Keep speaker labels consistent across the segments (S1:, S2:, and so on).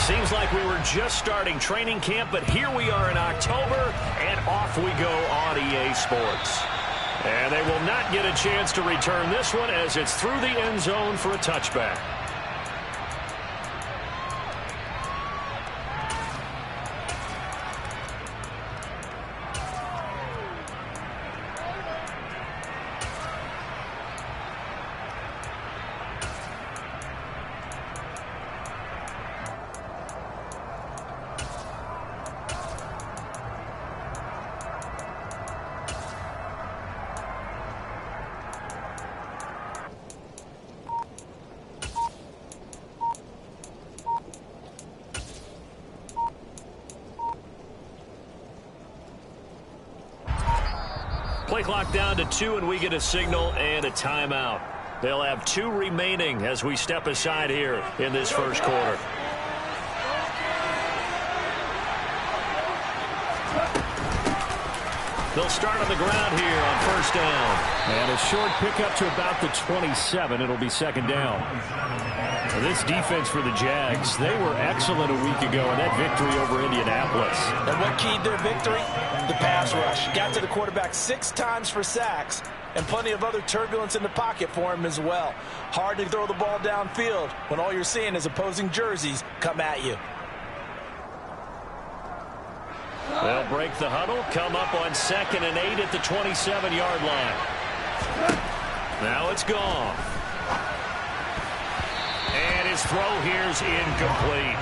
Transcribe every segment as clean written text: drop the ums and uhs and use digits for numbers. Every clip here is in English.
S1: Seems like we were just starting training camp, but here we are in October, and off we go on EA Sports. And they will not get a chance to return this one as it's through the end zone for a touchback. Play clock down to 2, and we get a signal and a timeout. They'll have 2 remaining as we step aside here in this first quarter. They'll start on the ground here on first down. And a short pickup to about the 27. It'll be second down. This defense for the Jags, they were excellent a week ago in that victory over Indianapolis.
S2: And what keyed their victory? The pass rush. Got to the quarterback 6 times for sacks, and plenty of other turbulence in the pocket for him as well. Hard to throw the ball downfield when all you're seeing is opposing jerseys come at you.
S1: They'll break the huddle, come up on 2nd and 8 at the 27-yard line. Now it's gone. And his throw here's incomplete.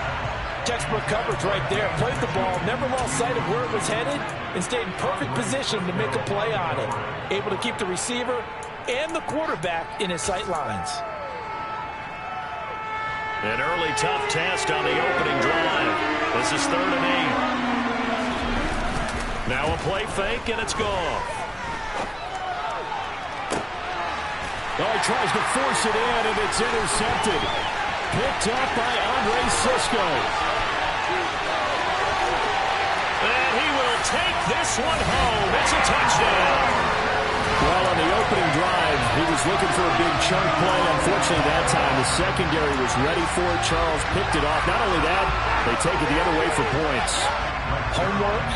S2: Textbook coverage right there. Played the ball, never lost sight of where it was headed, and stayed in perfect position to make a play on it. Able to keep the receiver and the quarterback in his sight lines.
S1: An early tough test on the opening drive. This is 3rd and 8. Now a play fake, and it's gone.
S3: Oh, he tries to force it in, and it's intercepted. Picked up by Andre Cisco.
S1: And he will take this one home. It's a touchdown.
S3: Well, on the opening drive, he was looking for a big chunk play. Unfortunately, that time, the secondary was ready for it. Charles picked it off. Not only that, they take it the other way for points.
S2: Homework,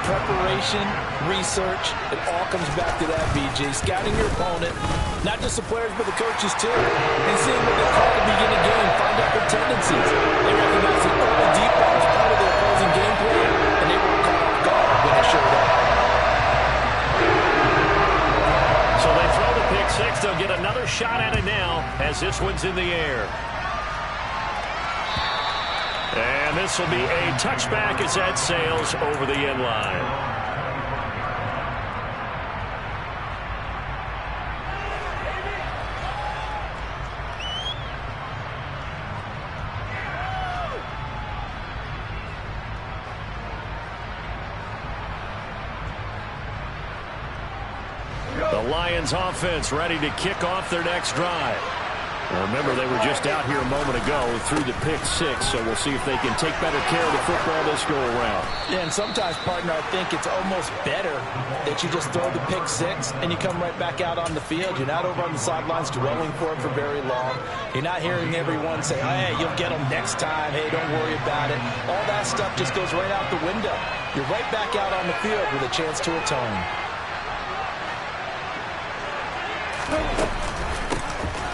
S2: preparation, research, it all comes back to that, BJ. Scouting your opponent, not just the players, but the coaches too, and seeing what they call to begin a game, find out their tendencies. They recognize the early deep ball as part of their opposing game plan, and they were caught off guard when they showed up.
S1: So they throw the pick six. They'll get another shot at it now as this one's in the air. And this will be a touchback as that sails over the end line. The Lions offense ready to kick off their next drive. Well, remember, they were just out here a moment ago through the pick six, so we'll see if they can take better care of the football this go around.
S2: Yeah, and sometimes, partner, I think it's almost better that you just throw the pick six and you come right back out on the field. You're not over on the sidelines dwelling for it for very long. You're not hearing everyone say, hey, you'll get them next time. Hey, don't worry about it. All that stuff just goes right out the window. You're right back out on the field with a chance to atone.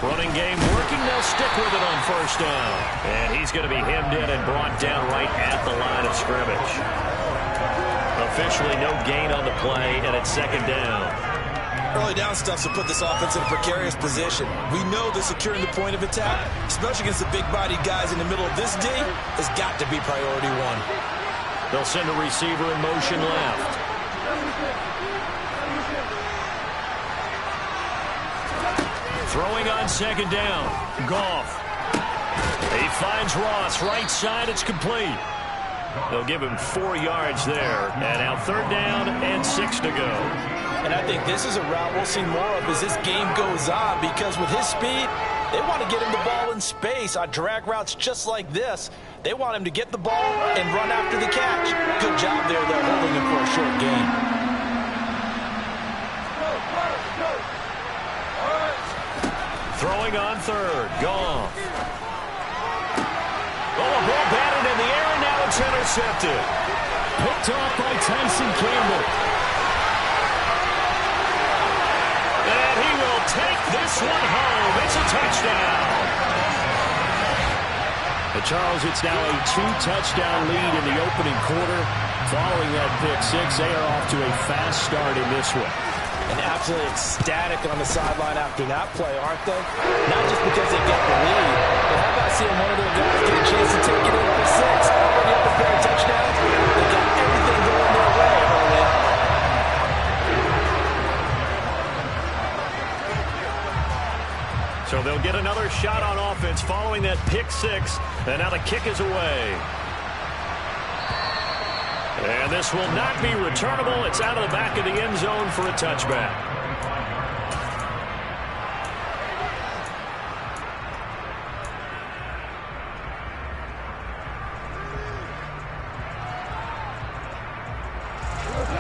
S1: Running game working. They'll stick with it on first down. And he's going to be hemmed in and brought down right at the line of scrimmage. Officially no gain on the play, and it's second down.
S2: Early down stuff will put this offense in a precarious position. We know that securing the point of attack, especially against the big-bodied guys in the middle of this D, has got to be priority one.
S1: They'll send a receiver in motion left. Throwing on second down. Goff. He finds Ross right side. It's complete. They'll give him 4 yards there. And now third down and 6 to go.
S2: And I think this is a route we'll see more of as this game goes on, because with his speed, they want to get him the ball in space on drag routes just like this. They want him to get the ball and run after the catch. Good job there, though, holding him for a short gain.
S1: Throwing on third. Goff. Oh, a ball batted in the intercepted.
S3: Picked off by Tyson Campbell.
S1: And he will take this one home. It's a touchdown.
S3: And Charles, it's now a 2-touchdown lead in the opening quarter. Following that pick six, they are off to a fast start in this one.
S2: And absolutely ecstatic on the sideline after that play, aren't they? Not just because they get the lead, but how about seeing one of their guys get a chance to take it in for six? Already up a pair of touchdowns. They got everything going their way early on.
S1: So they'll get another shot on offense following that pick six. And now the kick is away. And this will not be returnable. It's out of the back of the end zone for a touchback.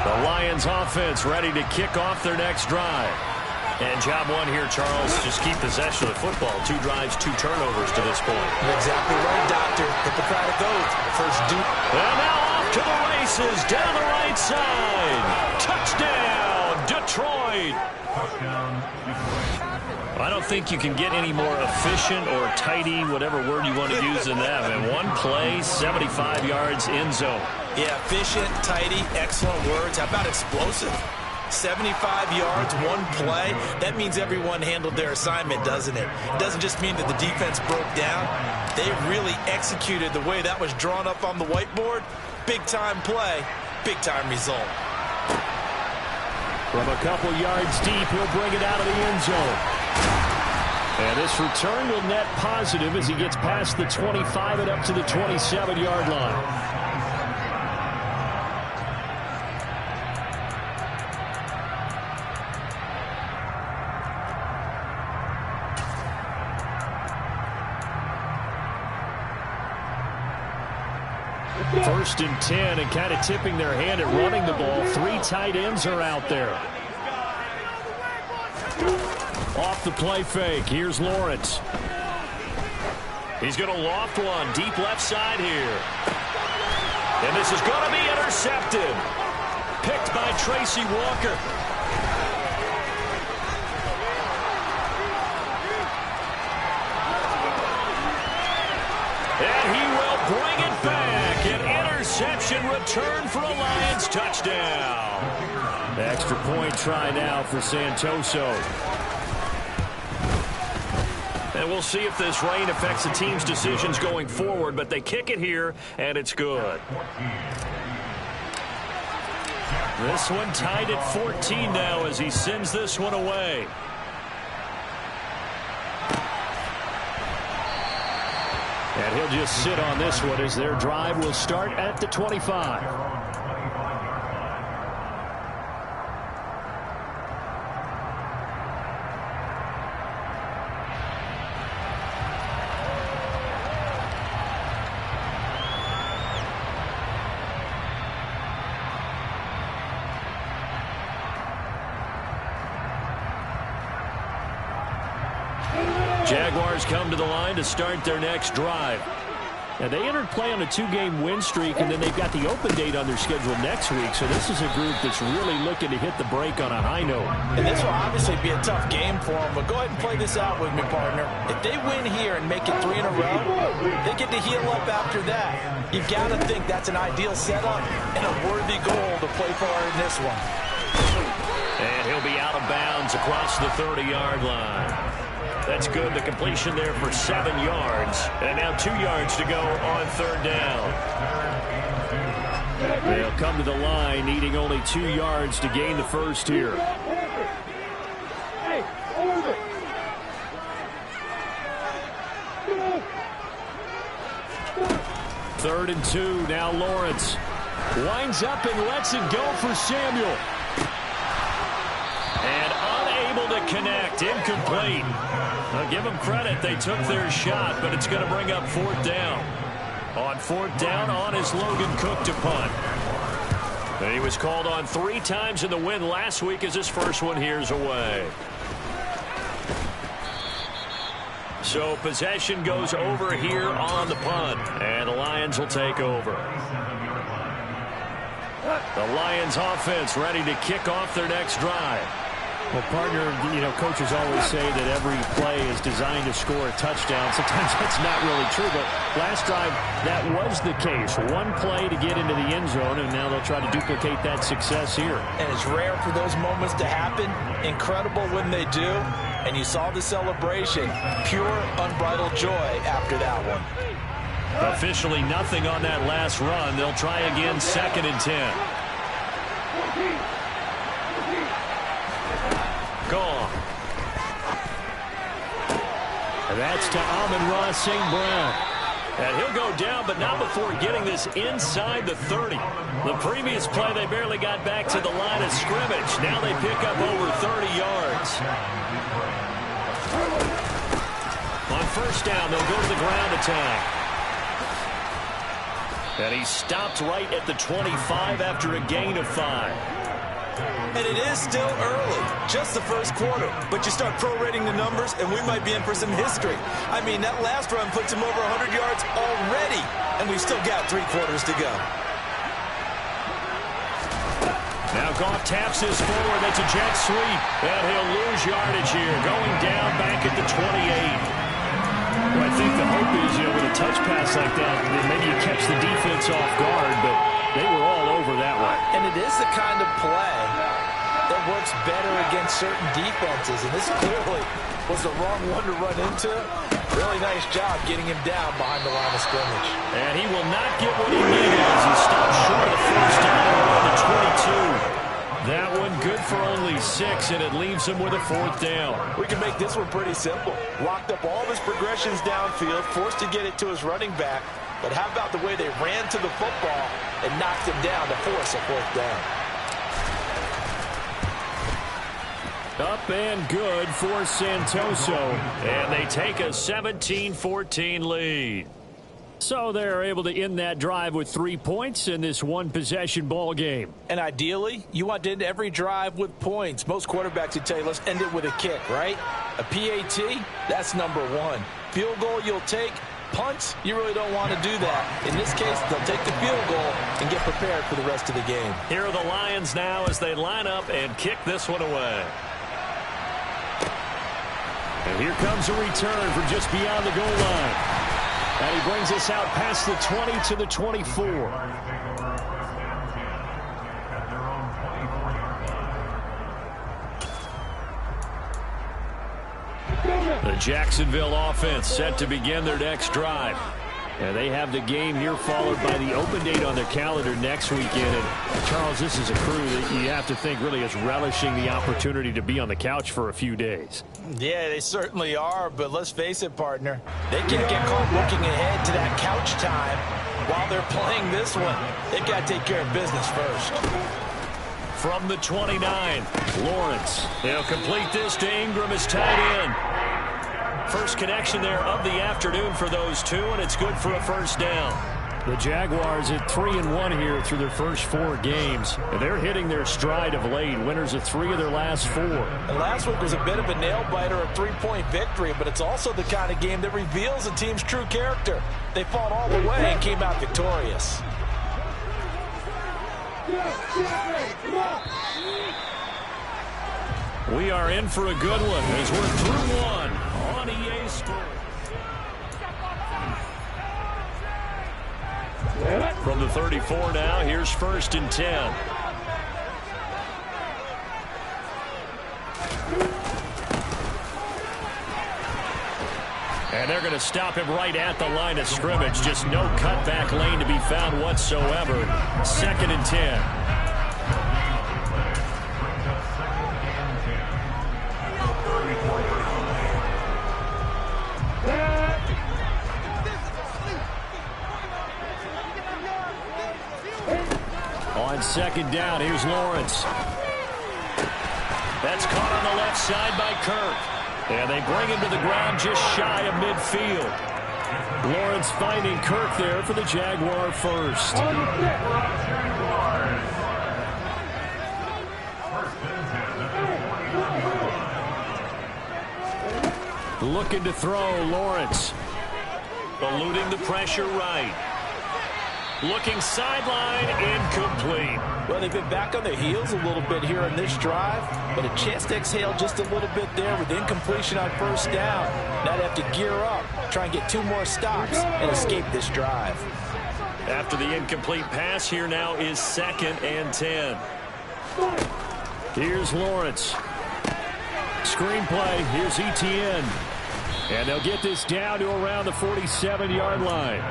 S1: The Lions offense ready to kick off their next drive. And job one here, Charles, just keep possession of the football. 2 drives, 2 turnovers to this point.
S2: You're exactly right, Doctor. Hippocratic oath. First due.
S1: And now off to the races down the right side. Touchdown, Detroit. I don't think you can get any more efficient or tidy, whatever word you want to use in that. And one play, 75 yards in zone.
S2: Yeah, efficient, tidy, excellent words. How about explosive? 75 yards, one play. That means everyone handled their assignment, doesn't it? It doesn't just mean that the defense broke down. They really executed the way that was drawn up on the whiteboard. Big-time play, big-time result.
S3: From a couple yards deep, he'll bring it out of the end zone. And this return will net positive as he gets past the 25 and up to the 27-yard line. First and 10, and kind of tipping their hand at running the ball. 3 tight ends are out there. Off the play fake, here's Lawrence.
S1: He's going to loft one deep left side here. And this is going to be intercepted. Picked by Tracy Walker. And he will bring it back. An interception return for a Lions touchdown.
S3: Extra point try now for Santoso.
S1: And we'll see if this rain affects the team's decisions going forward, but they kick it here, and it's good. This one tied at 14 now as he sends this one away.
S3: And he'll just sit on this one as their drive will start at the 25.
S1: Jaguars come to the line to start their next drive.
S3: And they entered play on a 2-game win streak, and then they've got the open date on their schedule next week. So this is a group that's really looking to hit the break on a high note.
S2: And this will obviously be a tough game for them, but go ahead and play this out with me, partner. If they win here and make it 3 in a row, they get to heal up after that. You've got to think that's an ideal setup and a worthy goal to play for in this one.
S1: And he'll be out of bounds across the 30-yard line. That's good. The completion there for 7 yards. And now 2 yards to go on 3rd down.
S3: They'll come to the line needing only 2 yards to gain the first here. Third and 2. Now Lawrence winds up and lets it go for Samuel.
S1: And unable to connect. Incomplete. I'll give them credit. They took their shot, but it's going to bring up 4th down. On 4th down, on is Logan Cook to punt. And he was called on 3 times in the win last week as his first one here's away. So possession goes over here on the punt, and the Lions will take over. The Lions offense ready to kick off their next drive.
S3: Well, partner, coaches always say that every play is designed to score a touchdown. Sometimes that's not really true, but last drive, that was the case. One play to get into the end zone, and now they'll try to duplicate that success here.
S2: And it's rare for those moments to happen. Incredible when they do. And you saw the celebration. Pure, unbridled joy after that one.
S1: Officially nothing on that last run. They'll try again, 2nd and 10. Gone.
S3: And that's to Amon-Ra St. Brown.
S1: And he'll go down, but not before getting this inside the 30. The previous play, they barely got back to the line of scrimmage. Now they pick up over 30 yards. On 1st down, they'll go to the ground attack. And he stopped right at the 25 after a gain of 5.
S4: And it is still early, just the first quarter. But you start prorating the numbers, and we might be in for some history. I mean, that last run puts him over 100 yards already, and we've still got 3 quarters to go.
S1: Now Goff taps this forward. That's a jet sweep. And he'll lose yardage here, going down back at the 28.
S3: Well, I think the hope is, with a touch pass like that, maybe you catch the defense off guard, but they were all over that one.
S2: And it is the kind of play that works better against certain defenses, and this clearly was the wrong one to run into. Really nice job getting him down behind the line of scrimmage.
S1: And he will not get what he needed as he stopped short of 1st down around the 22. That one good for only 6, and it leaves him with a 4th down.
S4: We can make this one pretty simple. Locked up all of his progressions downfield, forced to get it to his running back. But how about the way they ran to the football and knocked him down to force a 4th down?
S3: Up and good for Santoso.
S1: And they take a 17-14 lead.
S3: So they're able to end that drive with 3 points in this one-possession ball game.
S2: And ideally, you want to end every drive with points. Most quarterbacks would tell you, let's end it with a kick, right? A PAT, that's number 1. Field goal you'll take. Punts, you really don't want to do that. In this case, they'll take the field goal and get prepared for the rest of the game.
S1: Here are the Lions now as they line up and kick this one away.
S3: And here comes a return from just beyond the goal line. And he brings us out past the 20 to the 24.
S1: The Jacksonville offense set to begin their next drive.
S3: And they have the game here followed by the open date on their calendar next weekend. And Charles, this is a crew that you have to think really is relishing the opportunity to be on the couch for a few days.
S2: Yeah, they certainly are, but let's face it, partner. They can't get caught looking ahead to that couch time while they're playing this one. They've got to take care of business first.
S1: From the 29, Lawrence. He'll complete this to Ingram as tight end. First connection there of the afternoon for those two, and it's good for a 1st down.
S3: The Jaguars at 3-1 here through their first 4 games. And they're hitting their stride of late. Winners of 3 of their last 4.
S2: And last week was a bit of a nail-biter, a 3-point victory, but it's also the kind of game that reveals a team's true character. They fought all the way and came out victorious.
S1: We are in for a good one as we're through one on EA Sports. From the 34 now, here's 1st and 10. And they're going to stop him right at the line of scrimmage. Just no cutback lane to be found whatsoever. 2nd and 10.
S3: On 2nd down, here's Lawrence.
S1: That's caught on the left side by Kirk. And they bring him to the ground just shy of midfield.
S3: Lawrence finding Kirk there for the Jaguar first.
S1: Looking to throw, Lawrence. Eluding the pressure right. Looking sideline, incomplete.
S2: Well, they've been back on their heels a little bit here on this drive, but a chance to exhale just a little bit there with incompletion on first down. Now they have to gear up, try and get 2 more stops, and escape this drive.
S1: After the incomplete pass, here now is 2nd and 10.
S3: Here's Lawrence. Screenplay, here's Etienne. And they'll get this down to around the 47-yard line.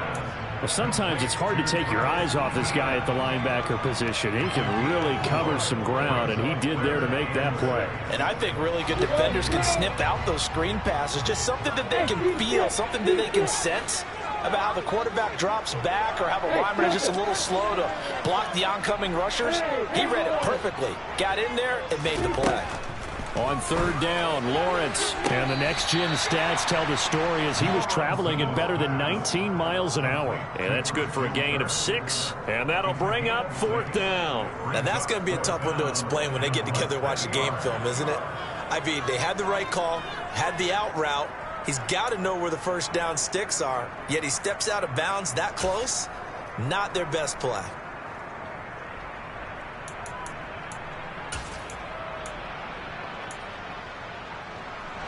S3: Well, sometimes it's hard to take your eyes off this guy at the linebacker position. He can really cover some ground, and he did there to make that play.
S2: And I think really good defenders can snip out those screen passes. Just something that they can feel, something that they can sense about how the quarterback drops back or how the lineman is just a little slow to block the oncoming rushers. He read it perfectly. Got in there and made the play.
S3: On 3rd down, Lawrence. And the next-gen stats tell the story as he was traveling at better than 19 miles an hour.
S1: And that's good for a gain of 6. And that'll bring up 4th down.
S4: Now, that's going to be a tough one to explain when they get together and watch the game film, isn't it? I mean, they had the right call, had the out route. He's got to know where the first down sticks are, yet he steps out of bounds that close. Not their best play.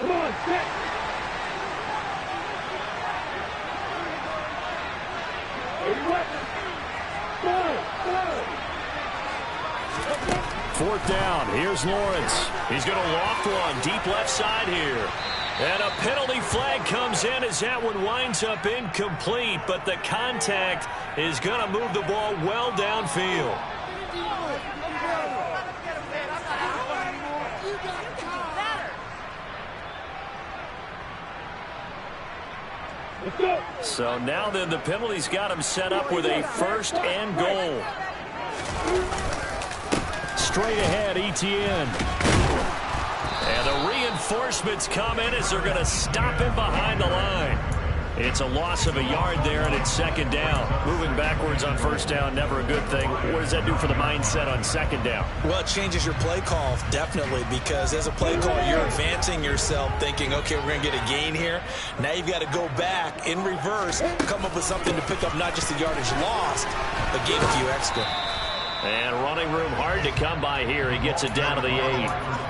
S5: Come on, set.
S3: Fourth down. Here's Lawrence.
S1: He's going to loft one deep left side here. And a penalty flag comes in as that one winds up incomplete, but the contact is going to move the ball well downfield. So now then the penalty's got him set up with a 1st and goal.
S3: Straight ahead, Etienne.
S1: And the reinforcements come in as they're going to stop him behind the line. It's a loss of a yard there, and it's 2nd down. Moving backwards on 1st down, never a good thing. What does that do for the mindset on 2nd down?
S4: Well, it changes your play call, definitely, because as a play caller, you're advancing yourself thinking, okay, we're going to get a gain here. Now you've got to go back in reverse, come up with something to pick up not just the yardage lost, but gain a few extra.
S1: And running room hard to come by here. He gets it down to the 8.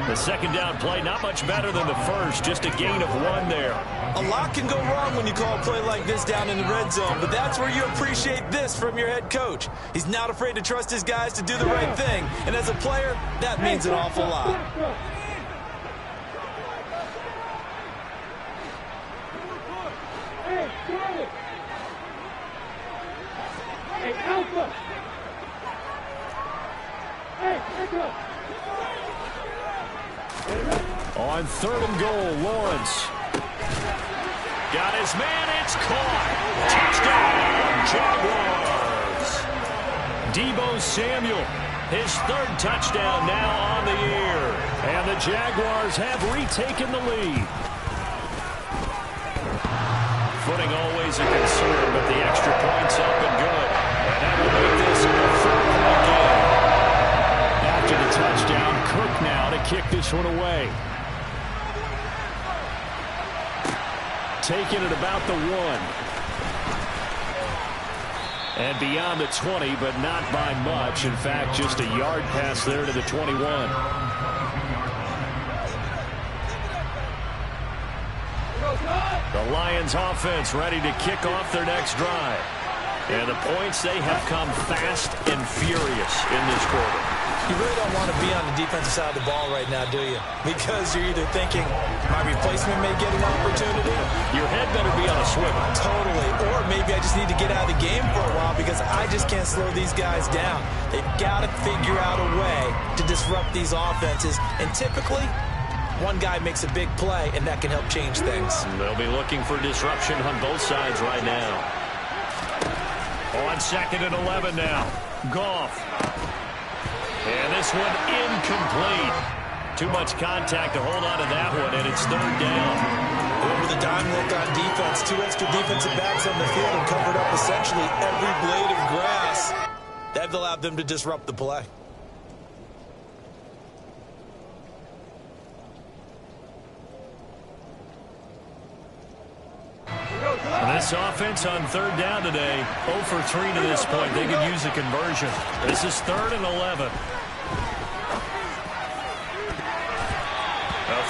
S1: The 2nd down play, not much better than the first, just a gain of 1 there.
S4: A lot can go wrong when you call a play like this down in the red zone, but that's where you appreciate this from your head coach. He's not afraid to trust his guys to do the right thing, and as a player, that means an awful lot.
S5: Hey, Alpha!
S3: On 3rd and goal, Lawrence.
S1: Got his man, it's caught. Touchdown, Jaguars. Deebo Samuel, his 3rd touchdown now on the year.
S3: And the Jaguars have retaken the lead.
S1: Footing always a concern, but the extra point's up and good. And that will make this a 4-point game.
S3: After the touchdown, Cook now to kick this one away. Taking it about the 1. And beyond the 20, but not by much. In fact, just a yard pass there to the 21.
S1: The Lions offense ready to kick off their next drive. And the points, they have come fast and furious in this quarter.
S4: You really don't want to be on the defensive side of the ball right now, do you? Because you're either thinking, my replacement may get an opportunity.
S1: Your head better be on a swivel.
S4: Totally. Or maybe I just need to get out of the game for a while because I just can't slow these guys down. They've got to figure out a way to disrupt these offenses. And typically, one guy makes a big play, and that can help change things.
S1: They'll be looking for disruption on both sides right now. On 2nd and 11 now. Goff. And this one incomplete. Too much contact to hold on to that one, and it's 3rd down.
S4: Over the dime look on defense. 2 extra defensive backs on the field and covered up essentially every blade of grass. That allowed them to disrupt the play.
S1: And this This offense on third down today, 0 for 3 to this point. They could use a conversion. This is 3rd and 11. A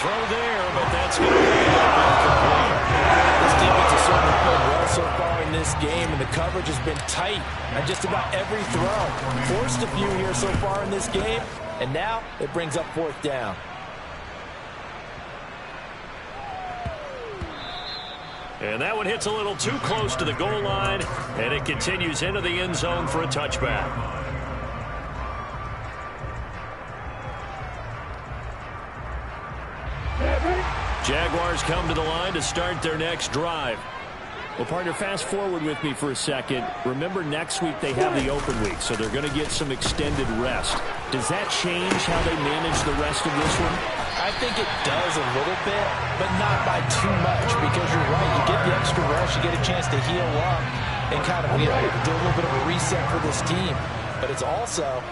S1: throw there, but that's going to be incomplete.
S2: This defense has certainly played well so far in this game, and the coverage has been tight on just about every throw. Forced a few here so far in this game, and now it brings up 4th down.
S1: And that one hits a little too close to the goal line, and it continues into the end zone for a touchback. Jaguars come to the line to start their next drive.
S3: Well, partner, fast forward with me for a second. Remember, next week they have the open week, so they're going to get some extended rest. Does that change how they manage the rest of this one?
S2: I think it does a little bit, but not by too much, because you're right. You get the extra rest, you get a chance to heal up and kind of, do a little bit of a reset for this team. But it's also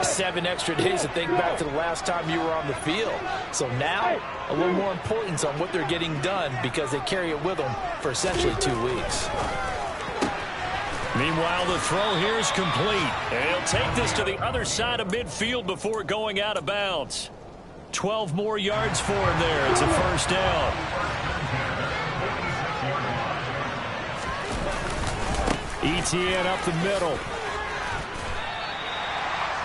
S2: 7 extra days to think back to the last time you were on the field. So now, a little more importance on what they're getting done because they carry it with them for essentially 2 weeks.
S1: Meanwhile, the throw here is complete. And he'll take this to the other side of midfield before going out of bounds. 12 more yards for him there. It's a 1st down. Etienne up the middle.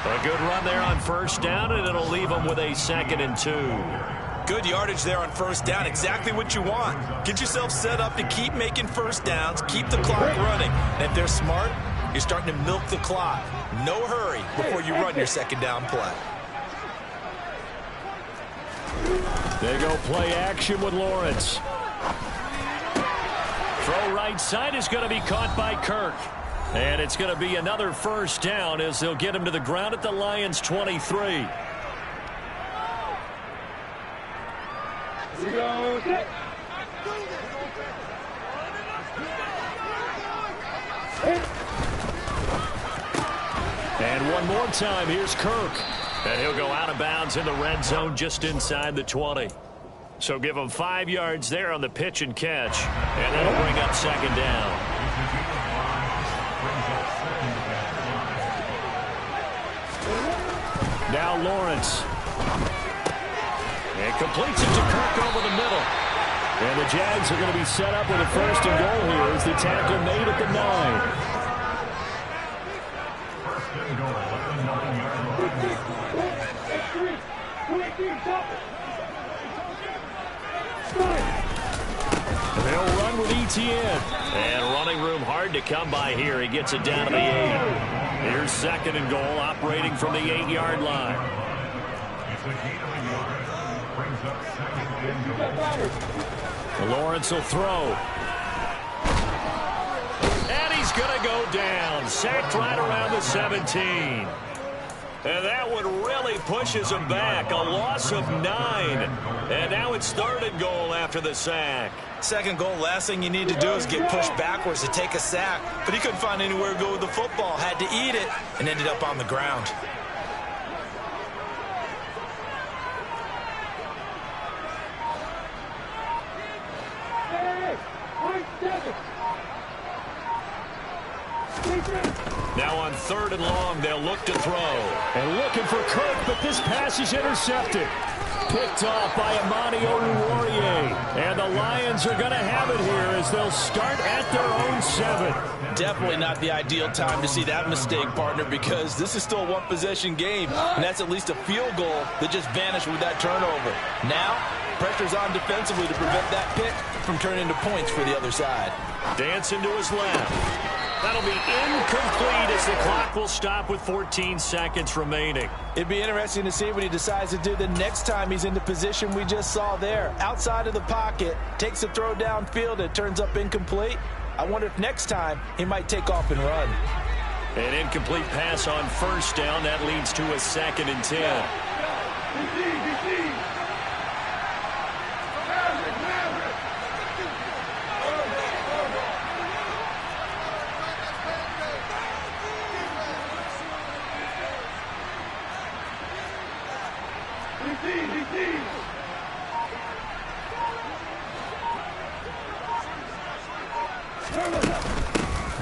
S1: A good run there on 1st down, and it'll leave them with a 2nd and 2.
S4: Good yardage there on 1st down. Exactly what you want. Get yourself set up to keep making 1st downs, keep the clock running. And if they're smart, you're starting to milk the clock. No hurry before you run your 2nd down play.
S1: They go play action with Lawrence. Throw right side is going to be caught by Kirk. And it's going to be another 1st down as they'll get him to the ground at the Lions' 23. And one more time, here's Kirk. And he'll go out of bounds in the red zone just inside the 20. So give him 5 yards there on the pitch and catch. And that'll bring up 2nd down. Now Lawrence. And completes it to Kirk over the middle. And the Jags are going to be set up with a 1st and goal here as the tackle made at the 9. They'll run with Etienne. And running room hard to come by here. He gets it down to the 8. Here's 2nd and goal, operating from the 8-yard line. Lawrence will throw. And he's going to go down. Sacked right around the 17. And that one really pushes him back. A loss of 9. And now it's 3rd and goal after the sack.
S4: 2nd goal, last thing you need to do is get pushed backwards to take a sack. But he couldn't find anywhere to go with the football. Had to eat it and ended up on the ground.
S1: Now on 3rd and long, they'll look to throw. And looking for Kirk, but this pass is intercepted. Picked off by Amani Oruwariye. And the Lions are going to have it here as they'll start at their own 7.
S2: Definitely not the ideal time to see that mistake, partner, because this is still a 1-possession game, and that's at least a field goal that just vanished with that turnover. Now, pressure's on defensively to prevent that pick from turning into points for the other side.
S1: Dancing to his left. That'll be incomplete as the clock will stop with 14 seconds remaining.
S2: It'd be interesting to see what he decides to do the next time he's in the position we just saw there. Outside of the pocket, takes a throw downfield, it turns up incomplete. I wonder if next time he might take off and run.
S1: An incomplete pass on 1st down. That leads to a 2nd and 10.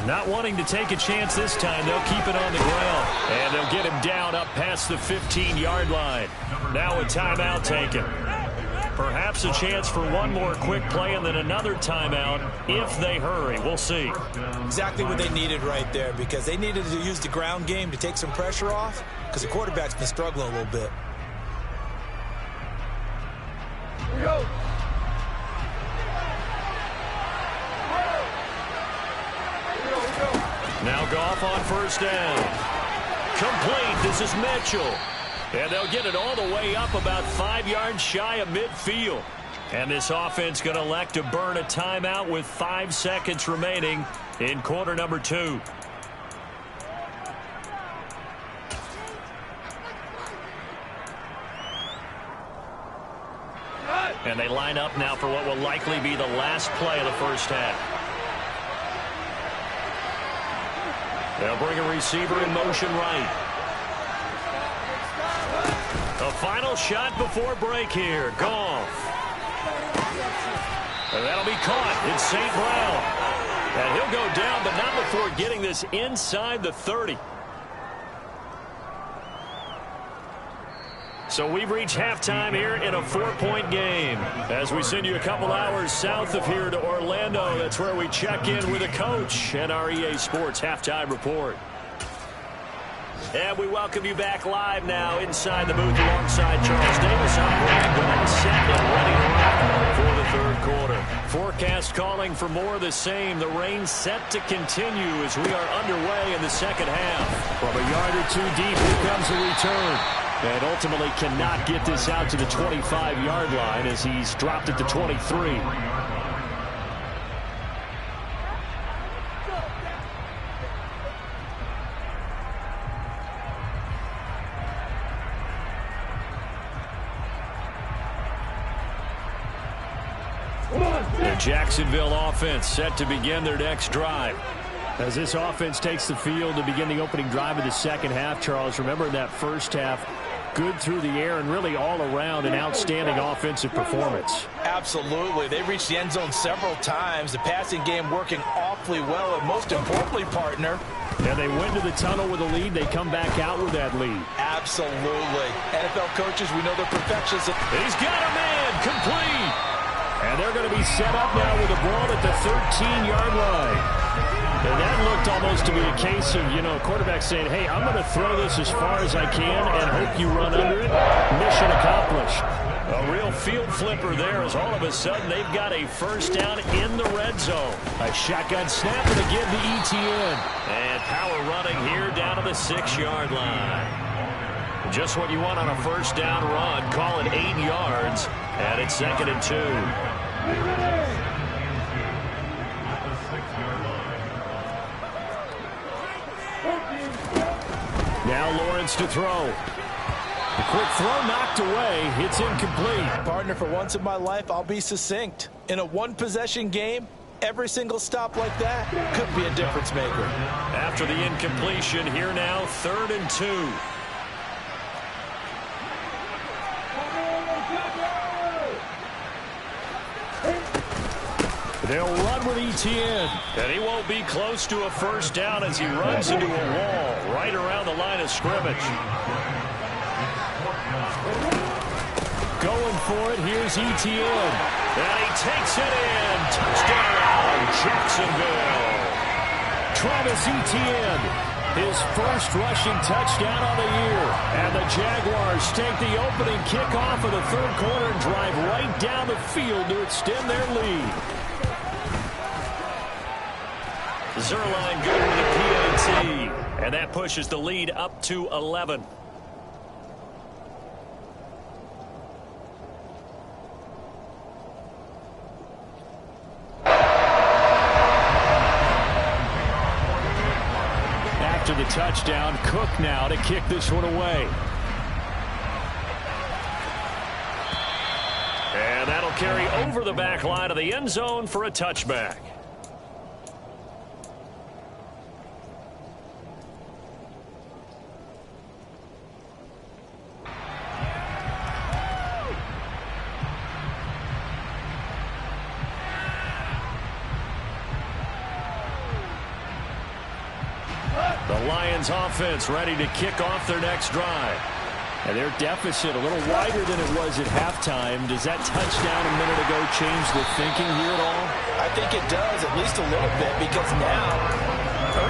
S1: Not wanting to take a chance this time, they'll keep it on the ground. And they'll get him down up past the 15-yard line. Now a timeout taken. Perhaps a chance for one more quick play and then another timeout if they hurry. We'll see.
S4: Exactly what they needed right there, because they needed to use the ground game to take some pressure off, because the quarterback's been struggling a little bit.
S5: Go.
S1: Now Goff on first down. Complete. This is Mitchell. And they'll get it all the way up about 5 yards shy of midfield. And this offense going to elect to burn a timeout with 5 seconds remaining in quarter number 2. And they line up now for what will likely be the last play of the first half. They'll bring a receiver in motion right. A final shot before break here. Goff. And that'll be caught. It's St. Brown. And he'll go down, but not before getting this inside the 30. So we've reached halftime here in a 4-point game. As we send you a couple hours south of here to Orlando, that's where we check in with a coach and our EA Sports Halftime Report. And we welcome you back live now inside the booth alongside Charles Davis. I'm Brad, set and ready to rock for the third quarter. Forecast calling for more of the same. The rain set to continue as we are underway in the second half.
S3: From a yard or two deep, here comes a return. And ultimately cannot get this out to the 25-yard line as he's dropped at the 23. The Jacksonville offense set to begin their next drive. As this offense takes the field to begin the opening drive of the second half, Charles, remember in that first half, good through the air and really all around an outstanding offensive performance.
S2: Absolutely. They reached the end zone several times. The passing game working awfully well, and most importantly, partner.
S3: And they went to the tunnel with a lead. They come back out with that lead.
S2: Absolutely. NFL coaches, we know they're perfectionists.
S1: He's got a man complete. And they're going to be set up now with the ball at the 13-yard line. And that looked almost to be a case of, quarterback saying, hey, I'm going to throw this as far as I can and hope you run under it. Mission accomplished. A real field flipper there as all of a sudden they've got a first down in the red zone. A shotgun snap and again to ETN. And power running here down to the 6-yard line. Just what you want on a first down run. Call it 8 yards. And it's 2nd and 2. Now Lawrence to throw. The quick throw knocked away. It's incomplete.
S2: Partner, for once in my life, I'll be succinct. In a one-possession game, every single stop like that could be a difference maker.
S1: After the incompletion, here now, 3rd and 2. They'll run with ETN. And he won't be close to a first down as he runs into a wall right around the line of scrimmage.
S3: Going for it. Here's ETN.
S1: And he takes it in. Touchdown, Jacksonville.
S3: Travis Etienne, his first rushing touchdown on the year. And the Jaguars take the opening kickoff of the third quarter and drive right down the field to extend their lead.
S1: Zerline good with the PAT. And that pushes the lead up to 11.
S3: After the touchdown, Cook now to kick this one away.
S1: And that'll carry over the back line of the end zone for a touchback. Lions offense ready to kick off their next drive.
S3: And their deficit a little wider than it was at halftime. Does that touchdown a minute ago change the thinking here at all?
S2: I think it does, at least a little bit, because now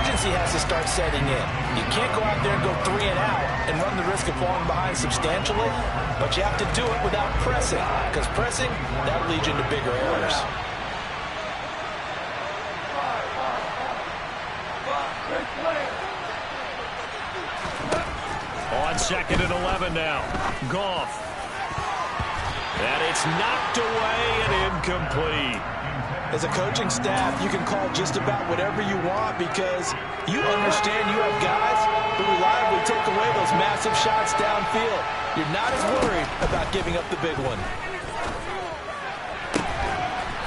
S2: urgency has to start setting in. You can't go out there and go 3 and out and run the risk of falling behind substantially, but you have to do it without pressing, because pressing, that'll lead you into bigger errors.
S1: On 2nd and 11 now. Goff. And it's knocked away and incomplete.
S2: As a coaching staff, you can call just about whatever you want because you understand you have guys who reliably take away those massive shots downfield. You're not as worried about giving up the big one.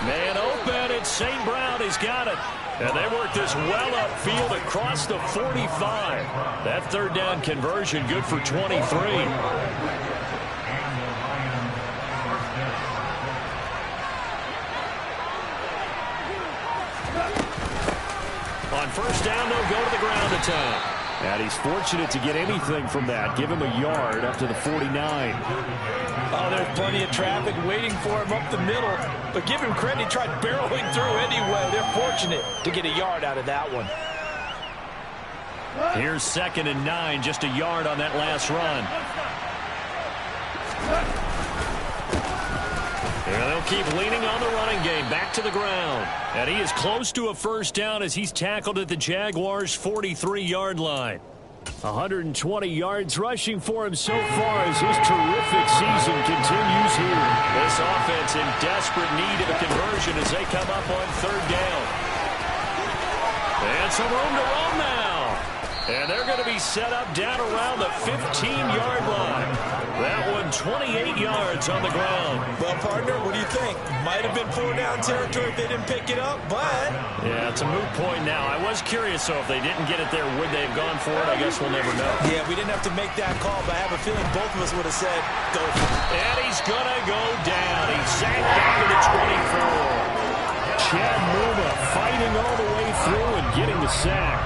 S1: Man open, it's St. Brown. He's got it. And they work this well upfield across the 45. That 3rd down conversion good for 23. On 1st down, they'll go to the ground attack.
S3: And he's fortunate to get anything from that. Give him a yard up to the 49.
S2: Oh, there's plenty of traffic waiting for him up the middle. But give him credit, he tried barreling through anyway. They're fortunate to get a yard out of that one.
S1: Here's 2nd and 9, just a yard on that last run. And they'll keep leaning on the running game. Back to the ground. And he is close to a 1st down as he's tackled at the Jaguars' 43-yard line. 120 yards rushing for him so far as his terrific season continues here. This offense in desperate need of a conversion as they come up on 3rd down. And some room to roam now. And they're going to be set up down around the 15-yard line. That one 28 yards on the ground.
S4: Well, partner, what do you think? Might have been 4-down territory if they didn't pick it up, but...
S1: Yeah, it's a moot point now. I was curious, so if they didn't get it there, would they have gone for it? I guess we'll never know.
S4: Yeah, we didn't have to make that call, but I have a feeling both of us would have said, go for it.
S1: And he's going to go down. He's sacked down to the 24.
S3: Chad Muma fighting all the way through and getting the sack.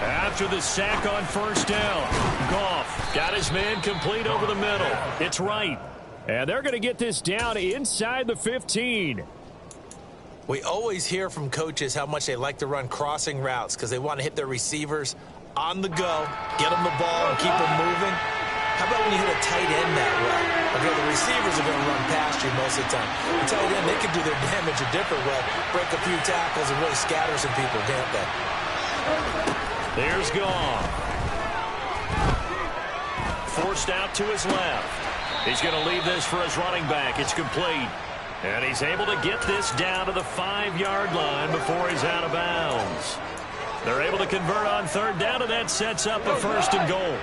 S1: After the sack on 1st down, Goff got his man complete over the middle. It's right.
S3: And they're going to get this down inside the 15.
S2: We always hear from coaches how much they like to run crossing routes because they want to hit their receivers on the go, get them the ball, and keep them moving. How about when you hit a tight end that way? Okay, the receivers are going to run past you most of the time. The tight end, they can do their damage a different way, break a few tackles and really scatter some people, can't they?
S1: There's Goff. Forced out to his left. He's going to leave this for his running back. It's complete. And he's able to get this down to the 5-yard line before he's out of bounds. They're able to convert on 3rd down, and that sets up a 1st and goal.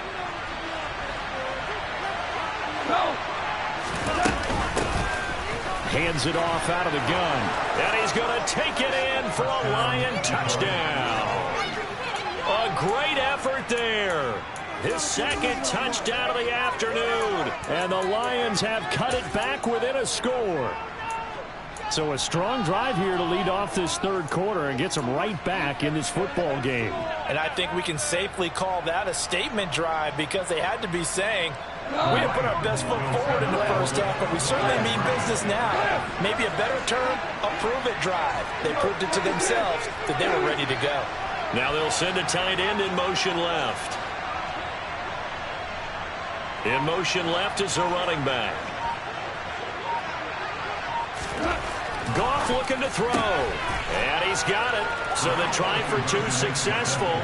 S3: Hands it off out of the gun.
S1: And he's going to take it in for a Lion touchdown. A great effort there. His 2nd touchdown of the afternoon.
S3: And the Lions have cut it back within a score. So a strong drive here to lead off this 3rd quarter and gets them right back in this football game.
S2: And I think we can safely call that a statement drive because they had to be saying, we didn't put our best foot forward in the 1st half, but we certainly mean business now. Maybe a better term, a prove-it drive. They proved it to themselves that they were ready to go.
S1: Now they'll send a tight end in motion left. In motion left is a running back. Goff looking to throw. And he's got it. So the try for 2 successful.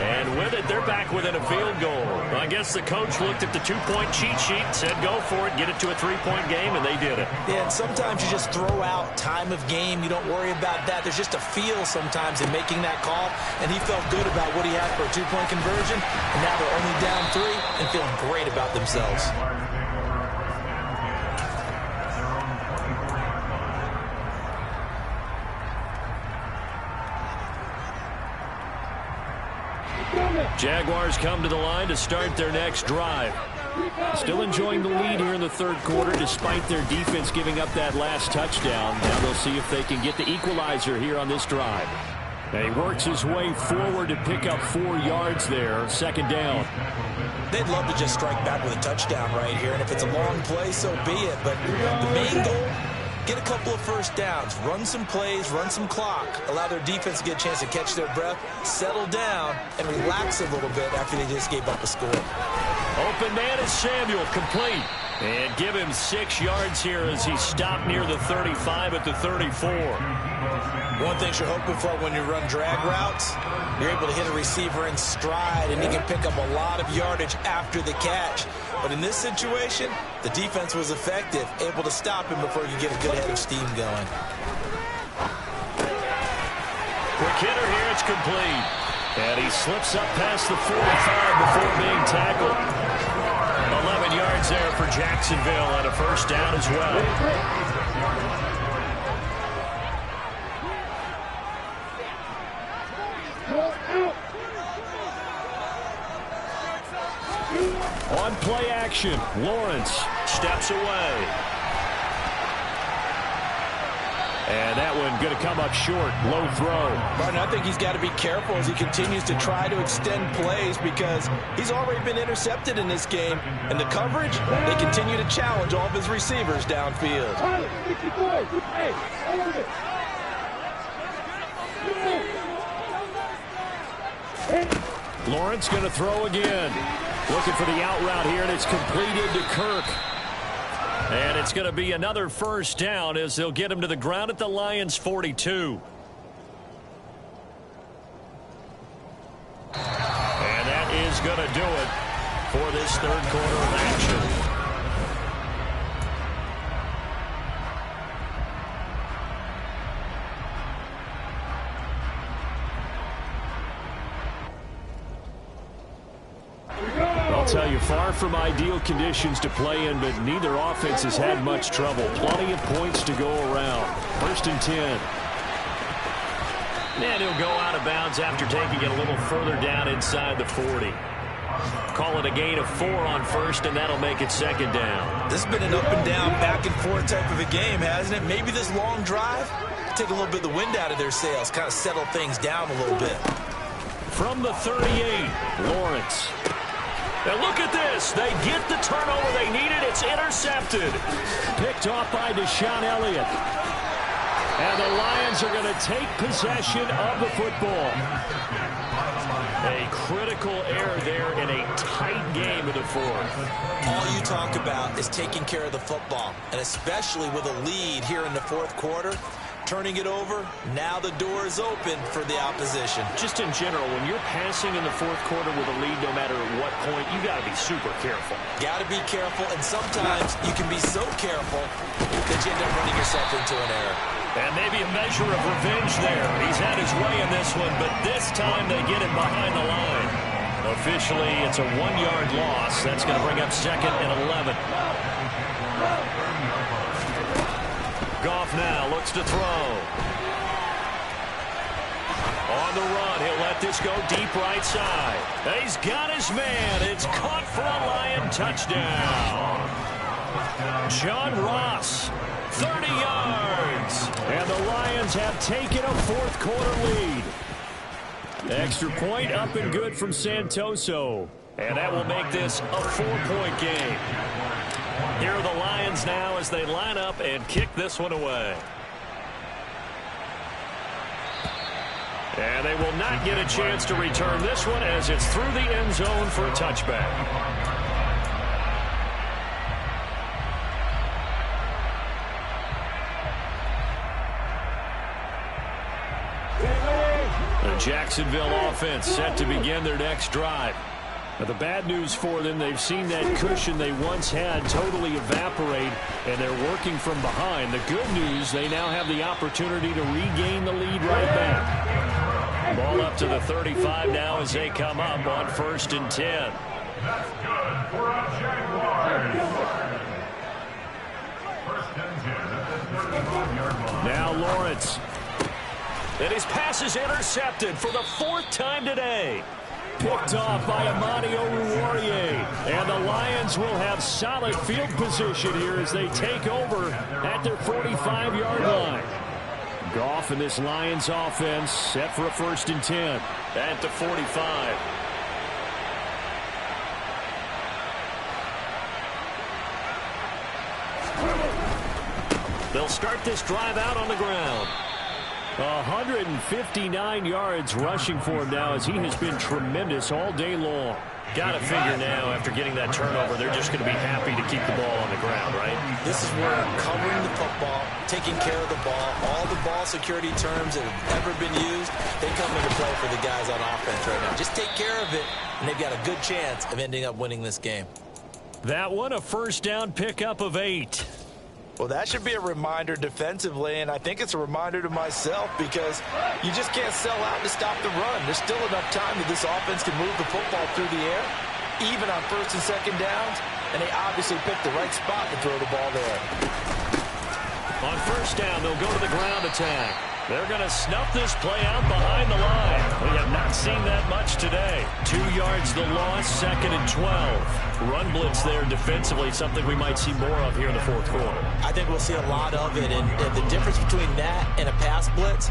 S1: And with it, they're back within a field goal. I guess the coach looked at the 2-point cheat sheet, said go for it, get it to a 3-point game, and they did it.
S2: Yeah, and sometimes you just throw out time of game. You don't worry about that. There's just a feel sometimes in making that call, and he felt good about what he had for a 2-point conversion, and now they're only down 3 and feeling great about themselves.
S1: Jaguars come to the line to start their next drive.
S3: Still enjoying the lead here in the third quarter despite their defense giving up that last touchdown. Now they'll see if they can get the equalizer here on this drive. And he works his way forward to pick up 4 yards there. Second down.
S2: They'd love to just strike back with a touchdown right here. And if it's a long play, so be it. But the main goal, get a couple of first downs, run some plays, run some clock, allow their defense to get a chance to catch their breath, settle down, and relax a little bit after they just gave up a score.
S1: Open man is Samuel, complete. And give him 6 yards here as he stopped near the 35 at the 34.
S2: One thing you're hoping for when you run drag routes, you're able to hit a receiver in stride, and he can pick up a lot of yardage after the catch. But in this situation, the defense was effective, able to stop him before you get a good head of steam going.
S1: Quick hitter here, it's complete. And he slips up past the 45 before being tackled. 11 yards there for Jacksonville on a first down as well. On play action, Lawrence steps away. And that one going to come up short. Low throw.
S2: Martin, I think he's got to be careful as he continues to try to extend plays because he's already been intercepted in this game. And the coverage, they continue to challenge all of his receivers downfield.
S3: Lawrence going to throw again. Looking for the out route here, and it's completed to Kirk. And it's going to be another first down as they'll get him to the ground at the Lions' 42. And that is going to do it for this third quarter of action. I'll tell you, far from ideal conditions to play in, but neither offense has had much trouble. Plenty of points to go around. First and 10. And he'll go out of bounds after taking it a little further down inside the 40. Call it a gain of 4 on first, and that'll make it second down.
S2: This has been an up and down, back and forth type of a game, hasn't it? Maybe this long drive, take a little bit of the wind out of their sails, kind of settle things down a little bit.
S3: From the 38, Lawrence. And look at this. They get the turnover they needed. It's intercepted. Picked off by Deshaun Elliott. And the Lions are going to take possession of the football. A critical error there in a tight game of the fourth.
S2: All you talk about is taking care of the football, and especially with a lead here in the fourth quarter. Turning it over, now the door is open for the opposition.
S3: Just in general, when you're passing in the fourth quarter with a lead, no matter at what point, you got to be super careful.
S2: Got to be careful, and sometimes you can be so careful that you end up running yourself into an error.
S1: And maybe a measure of revenge there. He's had his way in this one, but this time they get it behind the line. Officially, it's a 1-yard loss. That's going to bring up second and 11. Goff now looks to throw. On the run, he'll let this go deep right side. He's got his man. It's caught for a Lion touchdown. John Ross, 30 yards. And the Lions have taken a fourth quarter lead. Extra point up and good from Santoso. And that will make this a 4-point game. Here are the Lions now as they line up and kick this one away. And they will not get a chance to return this one as it's through the end zone for a touchback. The Jacksonville offense set to begin their next drive. Now, the bad news for them, they've seen that cushion they once had totally evaporate, and they're working from behind. The good news, they now have the opportunity to regain the lead right back. Ball up to the 35 now as they come up on first and 10.
S6: That's good for a Jaguars. First and 10 at the 35-yard line.
S3: Now Lawrence.
S1: And his pass is intercepted for the 4th time today.
S3: Picked off by Amani Oruwariye. And the Lions will have solid field position here as they take over at their 45-yard line. Goff and this Lions offense set for a 1st and 10.
S1: At the 45. They'll start this drive out on the ground.
S3: 159 yards rushing for him now as he has been tremendous all day long.
S1: Got to figure now after getting that turnover, they're just going to be happy to keep the ball on the ground, right?
S2: This is where covering the football, taking care of the ball, all the ball security terms that have ever been used, they come into play for the guys on offense right now. Just take care of it, and they've got a good chance of ending up winning this game.
S3: That one, a 1st down pickup of 8.
S2: Well, that should be a reminder defensively, and I think it's a reminder to myself because you just can't sell out to stop the run. There's still enough time that this offense can move the football through the air, even on 1st and 2nd downs, and they obviously picked the right spot to throw the ball there.
S1: On 1st down, they'll go to the ground attack. They're going to snuff this play out behind the line. We have not seen that much today.
S3: 2 yards the loss, 2nd and 12.
S1: Run blitz there defensively, something we might see more of here in the 4th quarter.
S2: I think we'll see a lot of it, and the difference between that and a pass blitz,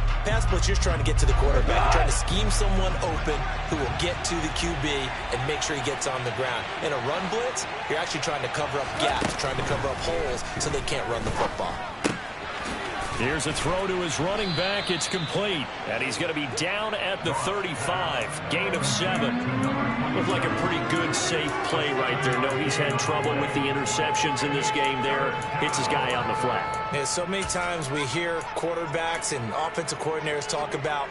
S2: you're trying to get to the quarterback. You're trying to scheme someone open who will get to the QB and make sure he gets on the ground. In a run blitz, you're actually trying to cover up gaps, trying to cover up holes so they can't run the football.
S3: Here's a throw to his running back. It's complete.
S1: And he's going to be down at the 35. Gain of 7. Looked like a pretty good, safe play right there. No, he's had trouble with the interceptions in this game there. Hits his guy out in the flat.
S2: Yeah, so many times we hear quarterbacks and offensive coordinators talk about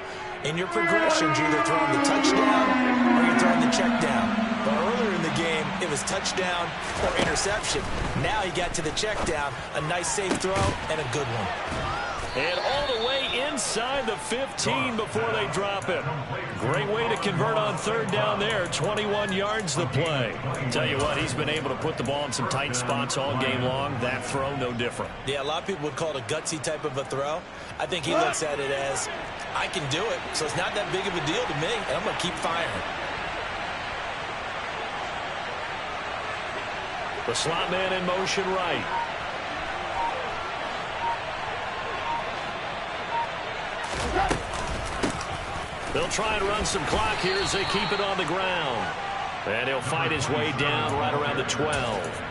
S2: in your progressions, you're either throwing the touchdown or you're throwing the check down. But earlier in the game, it was touchdown or interception. Now he got to the check down, a nice safe throw, and a good one.
S3: And all the way inside the 15 before they drop it. Great way to convert on 3rd down there. 21 yards the play.
S1: Tell you what, he's been able to put the ball in some tight spots all game long. That throw, no different.
S2: Yeah, a lot of people would call it a gutsy type of a throw. I think he looks at it as, I can do it, so it's not that big of a deal to me, and I'm going to keep firing.
S3: The slot man in motion right.
S1: They'll try and run some clock here as they keep it on the ground. And he'll fight his way down right around the 12.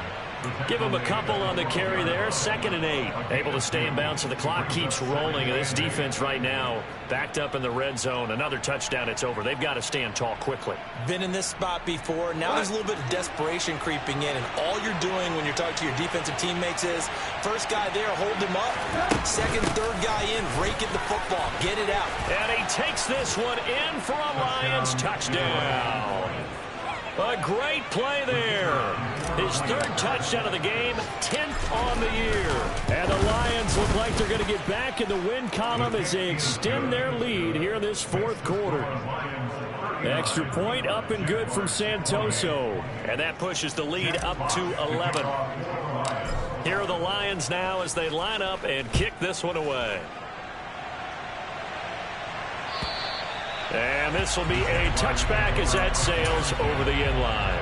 S1: Give him a couple on the carry there. 2nd and 8. Able to stay in bounds, so the clock keeps rolling. And this defense right now backed up in the red zone. Another touchdown, it's over. They've got to stand tall quickly.
S2: Been in this spot before. Now there's a little bit of desperation creeping in. And all you're doing when you're talking to your defensive teammates is, first guy there, hold him up. 2nd, 3rd guy in, rake at the football. Get it out.
S3: And he takes this one in for a Lions touchdown. A great play there. His 3rd touchdown of the game, 10th on the year. And the Lions look like they're going to get back in the win column as they extend their lead here in this 4th quarter. Extra point up and good from Santoso.
S1: And that pushes the lead up to 11. Here are the Lions now as they line up and kick this one away. And this will be a touchback as that sails over the end line.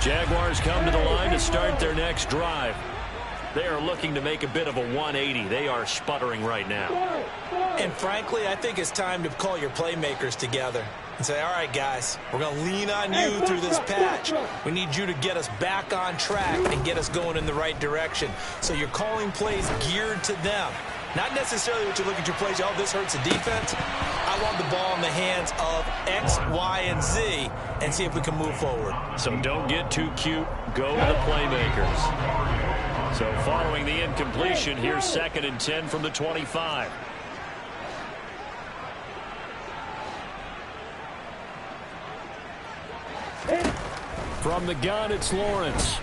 S1: Jaguars come to the line to start their next drive. They are looking to make a bit of a 180. They are sputtering right now.
S2: And frankly, I think it's time to call your playmakers together and say, all right, guys, we're going to lean on you through this patch. We need you to get us back on track and get us going in the right direction. So you're calling plays geared to them. Not necessarily what you look at your plays, oh, this hurts the defense. I want the ball in the hands of X, Y, and Z and see if we can move forward.
S1: So don't get too cute. Go to the playmakers. So following the incompletion, here's 2nd and 10 from the 25.
S3: From the gun, it's Lawrence.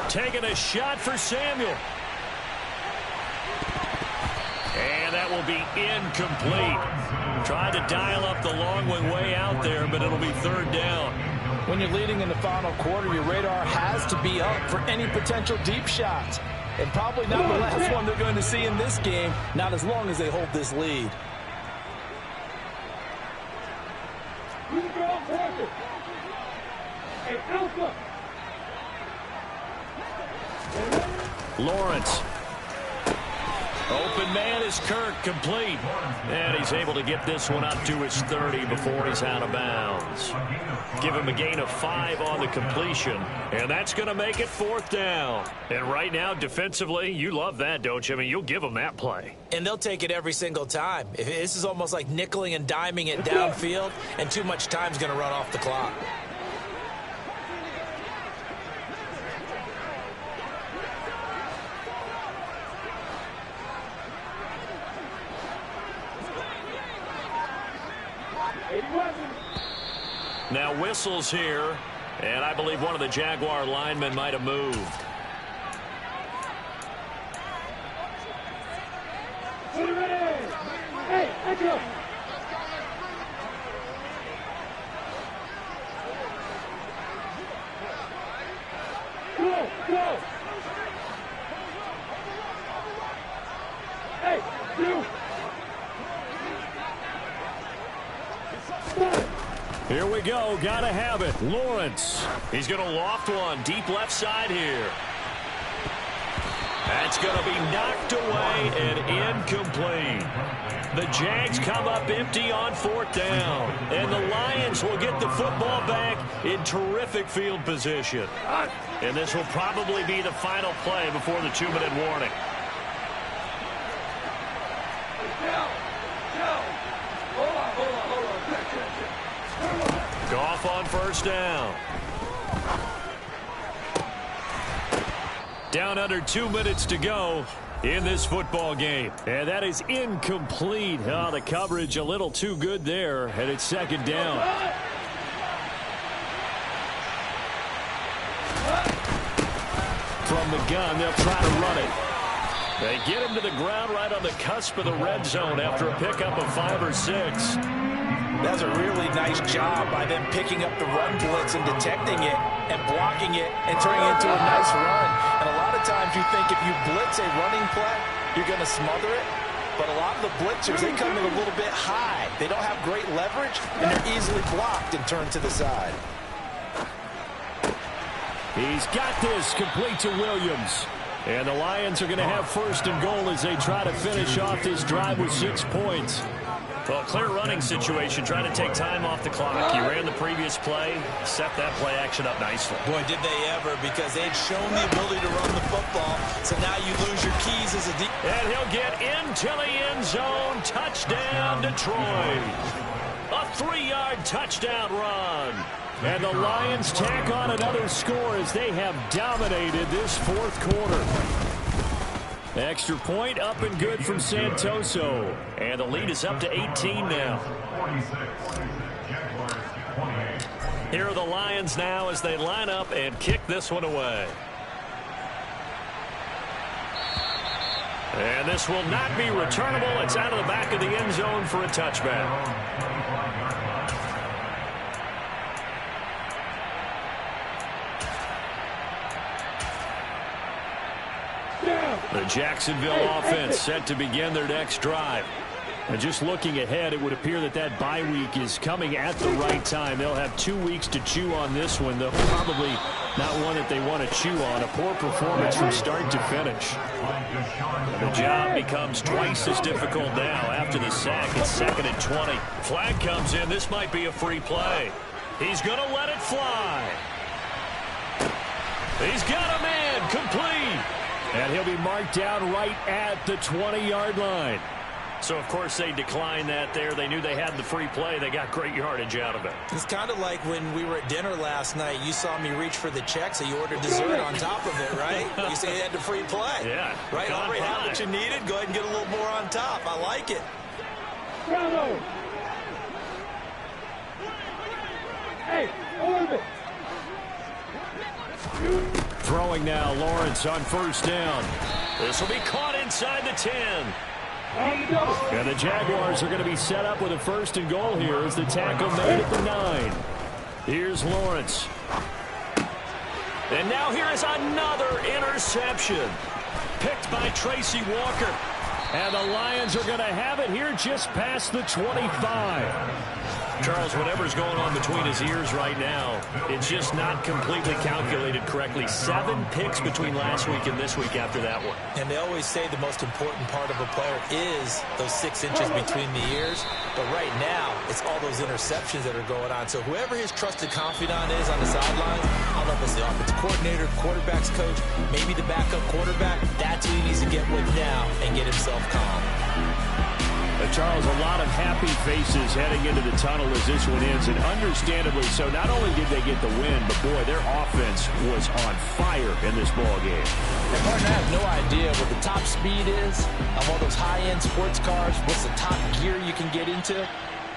S3: Taking a shot for Samuel.
S1: And that will be incomplete. Tried to dial up the long one way out there, but it'll be 3rd down.
S2: When you're leading in the final quarter, your radar has to be up for any potential deep shots. and probably not the last one they're going to see in this game, not as long as they hold this lead.
S1: Lawrence. Open man is Kirk, complete. And he's able to get this one up to his 30 before he's out of bounds. Give him a gain of 5 on the completion. And that's going to make it 4th down. And right now, defensively, you love that, don't you? I mean, you'll give them that play.
S2: And they'll take it every single time. This is almost like nickeling and diming it downfield, and too much time's going to run off the clock.
S1: Now whistles here, and I believe one of the Jaguar linemen might have moved.
S5: Hey, let's go. Go. Hey, you.
S1: Here we go. Gotta have it. Lawrence. He's going to loft one. Deep left side here. That's going to be knocked away and incomplete. The Jags come up empty on 4th down. And the Lions will get the football back in terrific field position. And this will probably be the final play before the 2-minute warning. Goff on 1st down. Down under 2 minutes to go in this football game. And that is incomplete. Oh, the coverage a little too good there, and it's 2nd down. From the gun, they'll try to run it. They get him to the ground right on the cusp of the red zone after a pickup of 5 or 6.
S2: That's a really nice job by them picking up the run blitz and detecting it and blocking it and turning it into a nice run. And a lot of times you think if you blitz a running play, you're going to smother it. But a lot of the blitzers, they come in a little bit high. They don't have great leverage, and they're easily blocked and turned to the side.
S1: He's got this complete to Williams. And the Lions are going to have 1st and goal as they try to finish off this drive with 6 points. Well, clear running situation, trying to take time off the clock. You ran the previous play, set that play action up nicely.
S2: Boy, did they ever, because they'd shown the ability to run the football. So now you lose your keys as a deep.
S1: And he'll get into the end zone. Touchdown, Detroit. A 3-yard touchdown run. And the Lions tack on another score as they have dominated this 4th quarter. Extra point up and good from Santoso. And the lead is up to 18 now. Here are the Lions now as they line up and kick this one away. And this will not be returnable. It's out of the back of the end zone for a touchback. The Jacksonville offense set to begin their next drive. And just looking ahead, it would appear that that bye week is coming at the right time. They'll have 2 weeks to chew on this one, though probably not one that they want to chew on. A poor performance from start to finish. The job becomes twice as difficult now after the sack. It's 2nd and 20. Flag comes in. This might be a free play. He's going to let it fly. He's got a man complete. And he'll be marked down right at the 20-yard line. So, of course, they declined that there. They knew they had the free play. They got great yardage out of it.
S2: It's kind of like when we were at dinner last night. You saw me reach for the check, so you ordered dessert on top of it, right? You say you had the free play.
S1: Yeah.
S2: Right? Already had what you needed. Go ahead and get a little more on top. I like it.
S5: Bravo. Hey, orbit.
S1: Throwing now, Lawrence on 1st down. This will be caught inside the 10. And the Jaguars are going to be set up with a 1st and goal here as the tackle made at the 9. Here's Lawrence. And now here is another interception. picked by Tracy Walker.
S3: And the Lions are going to have it here just past the 25.
S1: Charles, whatever's going on between his ears right now, it's just not completely calculated correctly. 7 picks between last week and this week after that one.
S2: And they always say the most important part of a player is those 6 inches between the ears. But right now, it's all those interceptions that are going on. So whoever his trusted confidant is on the sidelines, I don't know if it's the offensive coordinator, quarterback's coach, maybe the backup quarterback, that's who he needs to get with now and get himself calm.
S3: Charles, a lot of happy faces heading into the tunnel as this one ends, and understandably so. Not only did they get the win, but boy, their offense was on fire in this ball game.
S2: And partner, I have no idea what the top speed is of all those high-end sports cars. What's the top gear you can get into?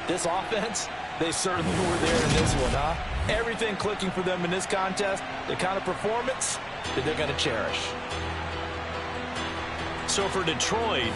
S2: This offense, they certainly were there in this one, huh? Everything clicking for them in this contest, the kind of performance that they're going to cherish.
S1: So for Detroit,